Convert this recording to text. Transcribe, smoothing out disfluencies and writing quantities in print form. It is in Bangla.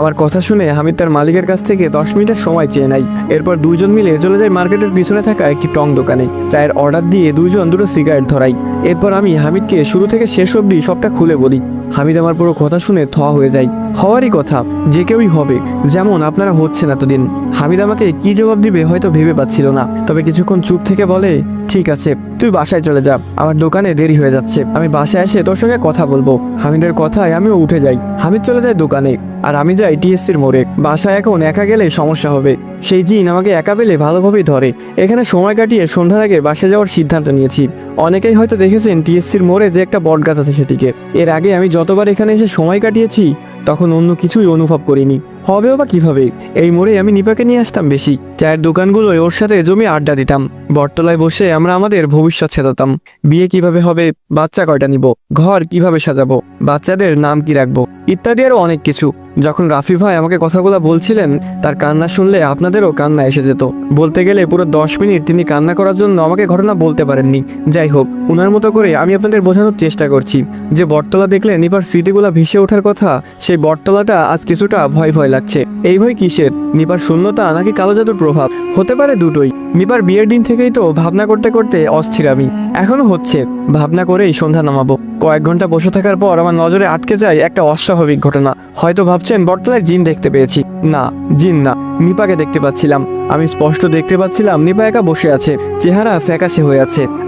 আমার কথা শুনে হামিদ তার মালিকের কাছ থেকে 10 মিনিটের সময় চেয়ে নেয়। এরপর দুইজন মিলে চলে যায় মার্কেটের পিছনে থাকা একটি টং দোকানে। চায়ের অর্ডার দিয়ে দুইজন দুটো সিগারেট ধরাই। এরপর আমি হামিদকে শুরু থেকে শেষ অবধি সবটা খুলে বলি। হামিদ আমার পুরো কথা শুনে থ হয়ে যায়। হওয়ারই কথা, যে কেউই হবে, যেমন আপনারা হচ্ছেন এতদিন। হামিদ আমাকে কি জবাব দিবে হয়তো ভেবে পাচ্ছিল না, তবে কিছুক্ষণ চুপ থেকে বলে, ঠিক আছে, তুই বাসায় চলে যা, আমার দোকানে দেরি হয়ে যাচ্ছে, আমি বাসায় এসে তোর সঙ্গে কথা বলবো। হামিদের কথায় আমিও উঠে যাই। হামিদ চলে যায় দোকানে, আর আমি যাই টিএসসির মোড়ে। বাসায় এখন একা গেলে সমস্যা হবে, সেই জিন আমাকে একা পেলে ভালোভাবেই ধরে। এখানে সময় কাটিয়ে সন্ধ্যার আগে বাসায় যাওয়ার সিদ্ধান্ত নিয়েছি। অনেকেই হয়তো দেখেছেন টিএসসির মোড়ে যে একটা বট গাছ আছে সেটিকে। এর আগে আমি যতবার এখানে এসে সময় কাটিয়েছি তখন অন্য কিছুই অনুভব করিনি। হবেও বা কিভাবে, এই মোড়ে আমি নিপাকে নিয়ে আসতাম বেশি। চায়ের দোকানগুলোয় ওর সাথে জমি আড্ডা দিতাম। বটতলায় বসে আমরা আমাদের ভবিষ্যৎ সাজাতাম। বিয়ে কিভাবে হবে, বাচ্চা কয়টা নিব, ঘর কিভাবে সাজাবো, বাচ্চাদের নাম কি রাখবো, ইত্যাদি আরো অনেক কিছু। যখন রাফি ভাই আমাকে কথাগুলো বলছিলেন, তার কান্না শুনলে আপনাদেরও কান্না এসে যেত। বলতে গেলে পুরো 10 মিনিট তিনি কান্না করার জন্য আমাকে ঘটনা বলতে পারেননি। যাই হোক, উনার মতো করে আমি আপনাদের বোঝানোর চেষ্টা করছি যে বটতলা দেখলে নিপার স্মৃতিগুলা ভেসে ওঠার কথা, সেই বটতলাটা আজ কিছুটা ভয় ভয় লাগছে। এই ভয় কিসের? নিপার শূন্যতা নাকি কালো জাদুর প্রভাব? হতে পারে দুটোই। নিপার বিয়ের দিন থেকেই তো ভাবনা করতে করতে অস্থির আমি, এখনো হচ্ছে। ভাবনা করেই সন্ধ্যা নামাবো। কয়েক ঘন্টা বসে থাকার পর আমার নজরে আটকে যায় একটা অস্বাভাবিক ঘটনা। হয়তো ভাবছেন বটতলায় জিন দেখতে পেয়েছি। না, জিন না, নিপাকে দেখতে পাচ্ছিলাম। আমি স্পষ্ট দেখতে পাচ্ছিলাম নিপা একা বসে আছে, চেহারা ফ্যাকাশে হয়ে আছে,